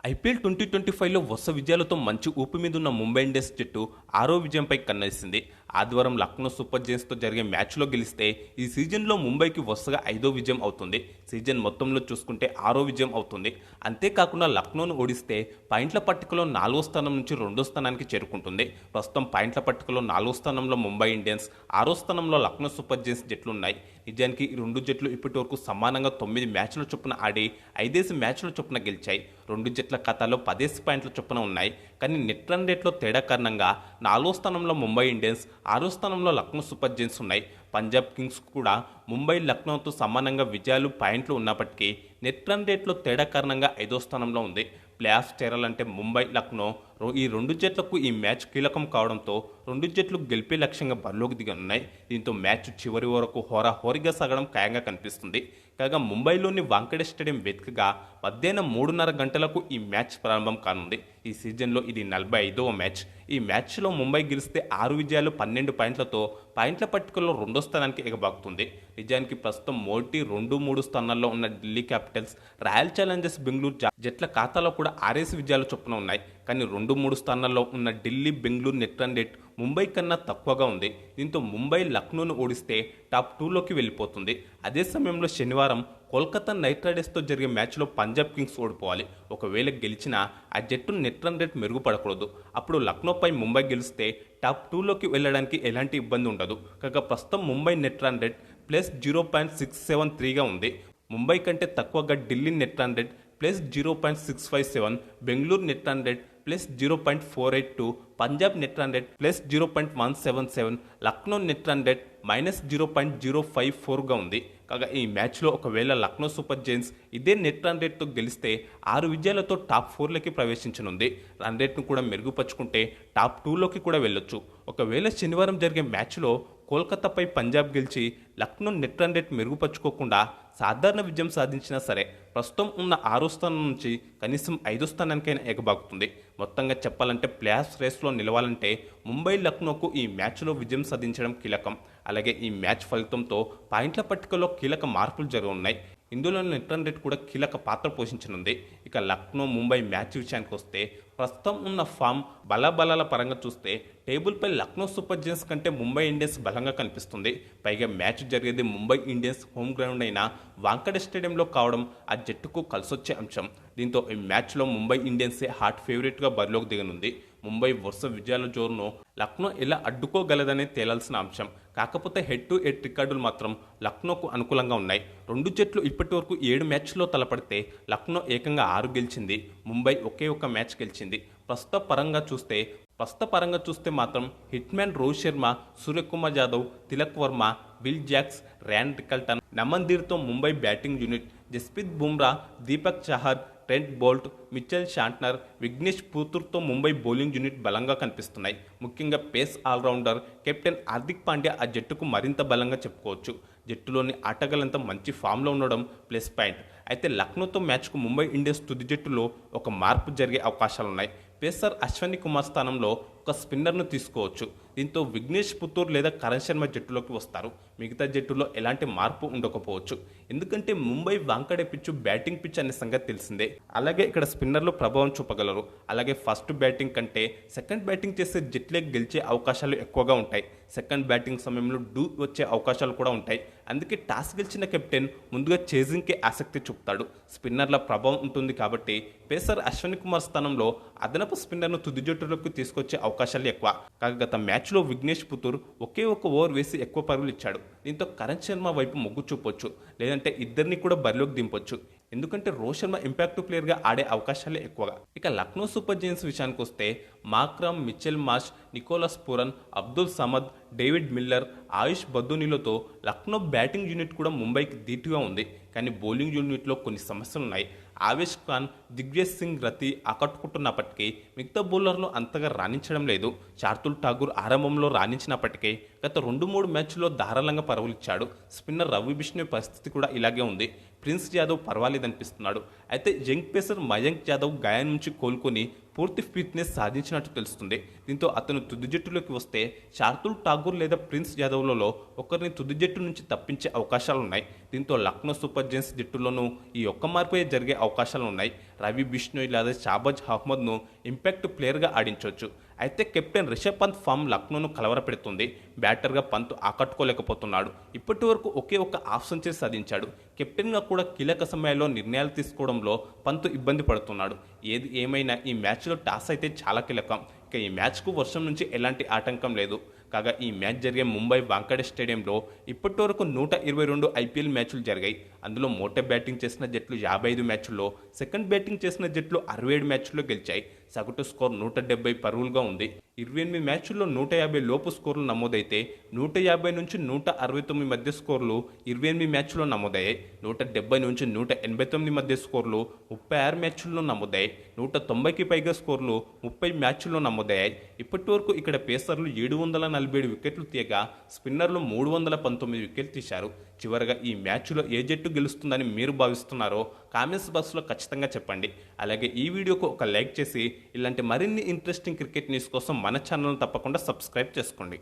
IPL 2025లో వరుస విజయాలతో మంచి ఊపు మీద ఉన్న ముంబై ఇండియన్స్ జట్టు ఆరో విజయంపై కన్నేసింది. ఆదివారం లక్నో సూపర్ జైంట్స్తో జరిగే మ్యాచ్లో గెలిస్తే ఈ సీజన్లో ముంబైకి వరుసగా 5వ విజయం అవుతుంది. సీజన్ మొత్తంలో చూసుకుంటే 6వ విజయం అవుతుంది. అంతేకాకుండా లక్నోను ఓడిస్తే పాయింట్ల పట్టికలో 4వ స్థానం నుంచి 2వ స్థానానికి చేరుకుంటుంది. ప్రస్తుతం పాయింట్ల పట్టికలో 4వ స్థానంలో ముంబై ఇండియన్స్, 6వ స్థానంలో లక్నో సూపర్ జైంట్స్ జట్లున్నాయి. నిజానికి ఈ రెండు జట్లు ఇప్పటివరకు సమానంగా 9 మ్యాచ్ల చొప్పున ఆడి 5 మ్యాచ్ల చొప్పున గెలిచాయి. రెండు జట్ల ఖాతాలో 10 పాయింట్ల చొప్పున ఉన్నాయి. కానీ నెట్ రన్ రేట్లో తేడా కారణంగా 4వ స్థానంలో ముంబై ఇండియన్స్, 6వ స్థానంలో లక్నో సూపర్ జైంట్స్ ఉన్నాయి. పంజాబ్ కింగ్స్ కూడా ముంబై, లక్నోతో సమానంగా విజయాలు, పాయింట్లు ఉన్నప్పటికీ నెట్ రన్ రేట్లో తేడా కారణంగా 5వ స్థానంలో ఉంది. ప్లే ఆఫ్స్ చేరాలంటే ముంబై, లక్నో ఈ రెండు జట్లకు ఈ మ్యాచ్ కీలకం కావడంతో రెండు జట్లు గెలిపే లక్ష్యంగా బరిలోకి దిగనున్నాయి. దీంతో మ్యాచ్ చివరి వరకు హోరాహోరీగా సాగడం ఖాయంగా కనిపిస్తుంది. కాగా ముంబైలోని వాంఖేడే స్టేడియం వేదికగా మధ్యాహ్నం 3:30 గంటలకు ఈ మ్యాచ్ ప్రారంభం కానుంది. ఈ సీజన్లో ఇది 45వ మ్యాచ్. ఈ మ్యాచ్లో ముంబై గెలిస్తే 6 విజయాలు, 12 పాయింట్లతో పాయింట్ల పట్టికలో 2వ స్థానానికి ఎగబాకుతుంది. నిజానికి ప్రస్తుతం మొదటి 2, 3 స్థానాల్లో ఉన్న Delhi Capitals, royal Challengers Bengaluru జట్ల ఖాతాలో కూడా 6 విజయాలు చొప్పున ఉన్నాయి. కానీ 2, 3 స్థానాల్లో ఉన్న Delhi, Bengaluru net run rate Mumbai కన్నా తక్కువగా ఉంది. దీంతో ముంబై లక్నోను ఓడిస్తే టాప్ 2లోకి వెళ్ళిపోతుంది. అదే సమయంలో శనివారం కోల్కతా నైట్ రైడర్స్తో జరిగే మ్యాచ్లో పంజాబ్ కింగ్స్ ఓడిపోవాలి. ఒకవేళ గెలిచినా ఆ జట్టు నెట్ రన్ రేట్ మెరుగుపడకూడదు. అప్పుడు లక్నోపై ముంబై గెలిస్తే టాప్ 2లోకి వెళ్ళడానికి ఎలాంటి ఇబ్బంది ఉండదు. కాగా ప్రస్తుతం ముంబై నెట్ రన్ రేట్ +0.673గా ఉంది. ముంబై కంటే తక్కువగా Delhi net run rate +0.657, Bengaluru net run rate +0.482, Punjab net run rate +0.177, Lucknow net run rate -0.054గా ఉంది. కాగా ఈ మ్యాచ్లో ఒకవేళ లక్నో సూపర్ జైంట్స్ ఇదే నెట్ రన్ రేట్తో గెలిస్తే 6 విజయాలతో టాప్ 4లోకి ప్రవేశించనుంది. రన్ రేట్ను కూడా మెరుగుపరుచుకుంటే టాప్ 2లోకి కూడా వెళ్ళొచ్చు. ఒకవేళ శనివారం జరిగే మ్యాచ్లో కోల్కతాపై పంజాబ్ గెలిచి లక్నో నెట్ రన్ రేట్ మెరుగుపరుచుకోకుండా సాధారణ విజయం సాధించినా సరే ప్రస్తుతం ఉన్న 6వ స్థానం నుంచి కనీసం 5వ స్థానానికైనా ఎగబాకుతుంది. మొత్తంగా చెప్పాలంటే ప్లే ఆఫ్ రేస్లో నిలవాలంటే ముంబై, లక్నోకు ఈ మ్యాచ్లో విజయం సాధించడం కీలకం. అలాగే ఈ మ్యాచ్ ఫలితంతో పాయింట్ల పట్టికలో కీలక మార్పులు జరగనున్నాయి. ఇందులో నెట్ రన్ రేట్ కూడా కీలక పాత్ర పోషించనుంది. ఇక లక్నో, ముంబై మ్యాచ్ విషయానికి వస్తే ప్రస్తుతం ఉన్న ఫామ్, బలాబలాల పరంగా చూస్తే టేబుల్పై లక్నో సూపర్ జైంట్స్ కంటే ముంబై ఇండియన్స్ బలంగా కనిపిస్తుంది. పైగా మ్యాచ్ జరిగేది ముంబై ఇండియన్స్ హోమ్ గ్రౌండ్ అయిన వాంఖేడే స్టేడియంలో కావడం ఆ జట్టుకు కలిసొచ్చే అంశం. దీంతో ఈ మ్యాచ్లో ముంబై ఇండియన్సే హాట్ ఫేవరెట్గా బరిలోకి దిగనుంది. ముంబై వరుస విజయాల జోరును లక్నో ఎలా అడ్డుకోగలదనే తేలాల్సిన అంశం. కాకపోతే హెడ్ టు హెడ్ రికార్డులు మాత్రం లక్నోకు అనుకూలంగా ఉన్నాయి. రెండు జట్లు ఇప్పటి వరకు 7 మ్యాచ్ల్లో తలపడితే లక్నో ఏకంగా 6 గెలిచింది. ముంబై ఒకే ఒక్క మ్యాచ్ గెలిచింది. ప్రస్తుత పరంగా చూస్తే మాత్రం hit man Rohit Sharma, Suryakumar Yadav, Tilak Varma, Will Jacks, Ryan Rickelton, నమన్దీర్తో Mumbai batting unit, Jasprit Bumrah, Deepak Chahar, Trent Boult, Mitchell Santner, Vignesh పుతూర్తో ముంబై బౌలింగ్ యూనిట్ బలంగా కనిపిస్తున్నాయి. ముఖ్యంగా pace all rounder captain Hardik Pandya ఆ జట్టుకు మరింత బలంగా చెప్పుకోవచ్చు. జట్టులోని ఆటగాళ్లంతా మంచి ఫామ్లో ఉండడం ప్లస్ పాయింట్. అయితే లక్నోతో మ్యాచ్కు ముంబై ఇండియన్స్ తుది జట్టులో ఒక మార్పు జరిగే అవకాశాలున్నాయి. పేసర్ అశ్వని కుమార్ స్థానంలో ఒక స్పిన్నర్ను తీసుకోవచ్చు. దీంతో విఘ్నేష్ పుతూర్ లేదా కరణ్ శర్మ జట్టులోకి వస్తారు. మిగతా జట్టులో ఎలాంటి మార్పు ఉండకపోవచ్చు. ఎందుకంటే Mumbai Wankhede pitch batting pitch అనే సంగతి తెలిసిందే. అలాగే ఇక్కడ స్పిన్నర్లు ప్రభావం చూపగలరు. అలాగే ఫస్ట్ బ్యాటింగ్ కంటే సెకండ్ బ్యాటింగ్ చేసే జట్లే గెలిచే అవకాశాలు ఎక్కువగా ఉంటాయి. సెకండ్ బ్యాటింగ్ సమయంలో వచ్చే అవకాశాలు కూడా ఉంటాయి. అందుకే టాస్ గెలిచిన కెప్టెన్ ముందుగా చేజింగ్కి ఆసక్తి చూపుతాడు. స్పిన్నర్ల ప్రభావం ఉంటుంది కాబట్టి పేసర్ అశ్వని కుమార్ స్థానంలో అదనపు స్పిన్నర్ను తుది జట్టులోకి తీసుకొచ్చే అవకాశాలు ఎక్కువ. కాగా గత మ్యాచ్లో విఘ్నేష్ పుతూర్ ఒకే ఒక ఓవర్ వేసి ఎక్కువ పరుగులు ఇచ్చాడు. దీంతో కరణ్ శర్మ వైపు మొగ్గు చూపొచ్చు, లేదంటే ఇద్దరిని కూడా బరిలోకి దింపొచ్చు. ఎందుకంటే రోహిత్ శర్మ ఇంపాక్టివ్ ప్లేయర్గా ఆడే అవకాశాలే ఎక్కువగా. ఇక లక్నో సూపర్ జైంట్స్ విషయానికి వస్తే Markram, Mitchell Marsh, Nicholas Pooran, Abdul Samad, David Miller, Ayush బద్దూనిలతో లక్నో బ్యాటింగ్ యూనిట్ కూడా ముంబైకి ధీటుగా ఉంది. కానీ బౌలింగ్ యూనిట్లో కొన్ని సమస్యలున్నాయి. ఆవేష్ ఖాన్, దిగ్విజయ్ సింగ్ రతి ఆకట్టుకుంటున్నప్పటికీ మిగతా బౌలర్లు అంతగా రాణించడం లేదు. శార్దుల్ ఠాగూర్ ఆరంభంలో రాణించినప్పటికీ గత 2-3 మ్యాచ్ల్లో ధారాళంగా పరుగులిచ్చాడు. స్పిన్నర్ రవి బిష్ణోయ్ పరిస్థితి కూడా ఇలాగే ఉంది. ప్రిన్స్ యాదవ్ పర్వాలేదనిపిస్తున్నాడు. అయితే యంగ్ పేసర్ మయాంక్ యాదవ్ గాయం నుంచి కోలుకొని పూర్తి ఫిట్నెస్ సాధించినట్టు తెలుస్తుంది. దీంతో అతను తుది జట్టులోకి వస్తే శార్దుల్ ఠాగూర్ లేదా ప్రిన్స్ యాదవ్లలో ఒకరిని తుది జట్టు నుంచి తప్పించే అవకాశాలున్నాయి. దీంతో లక్నో సూపర్ జైంట్స్ జట్టులోనూ ఈ ఒక్క మార్పే జరిగే అవకాశాలు ఉన్నాయి. రవి బిష్ణోయ్ లేదా షాబాజ్ అహ్మద్ను ఇంపాక్ట్ ప్లేయర్గా ఆడించవచ్చు. అయితే కెప్టెన్ రిషబ్ పంత్ ఫామ్ లక్నోను కలవరపెడుతుంది. బ్యాటర్గా పంత్ ఆకట్టుకోలేకపోతున్నాడు. ఇప్పటి వరకు ఒకే ఒక హాఫ్ సెంచరీ సాధించాడు. కెప్టెన్గా కూడా కీలక సమయాల్లో నిర్ణయాలు తీసుకోవడంలో పంత్ ఇబ్బంది పడుతున్నాడు. ఏది ఏమైనా ఈ మ్యాచ్లో టాస్ అయితే చాలా కీలకం. ఇక ఈ మ్యాచ్కు వర్షం నుంచి ఎలాంటి ఆటంకం లేదు. కాగా ఈ మ్యాచ్ జరిగే ముంబై వాంకడే స్టేడియంలో ఇప్పటి వరకు 122 ఐపీఎల్ మ్యాచ్లు జరిగాయి. అందులో మొదట బ్యాటింగ్ చేసిన జట్లు 55 మ్యాచ్ల్లో, సెకండ్ బ్యాటింగ్ చేసిన జట్లు 67 మ్యాచ్ల్లో గెలిచాయి. సగటు స్కోర్ 170 పరుగులుగా ఉంది. 28 మ్యాచ్ల్లో 150 లోపు స్కోర్లు నమోదైతే 150 నుంచి 169 మధ్య స్కోర్లు 28 మ్యాచ్ల్లో నమోదయ్యాయి. 170 నుంచి 189 మధ్య స్కోర్లు 36 మ్యాచ్ల్లో నమోదయ్యాయి. 190కి పైగా స్కోర్లు 30 మ్యాచ్ల్లో నమోదయ్యాయి. ఇప్పటి వరకు ఇక్కడ పేసర్లు 747 వికెట్లు తీయగా స్పిన్నర్లు 319 వికెట్లు తీశారు. చివరగా ఈ మ్యాచ్లో ఏ జట్టు గెలుస్తుందని మీరు భావిస్తున్నారో కామెంట్స్ బాక్స్లో ఖచ్చితంగా చెప్పండి. అలాగే ఈ వీడియోకు ఒక లైక్ చేసి ఇలాంటి మరిన్ని ఇంట్రెస్టింగ్ క్రికెట్ న్యూస్ కోసం మన ఛానల్ను తప్పకుండా సబ్స్క్రైబ్ చేసుకోండి.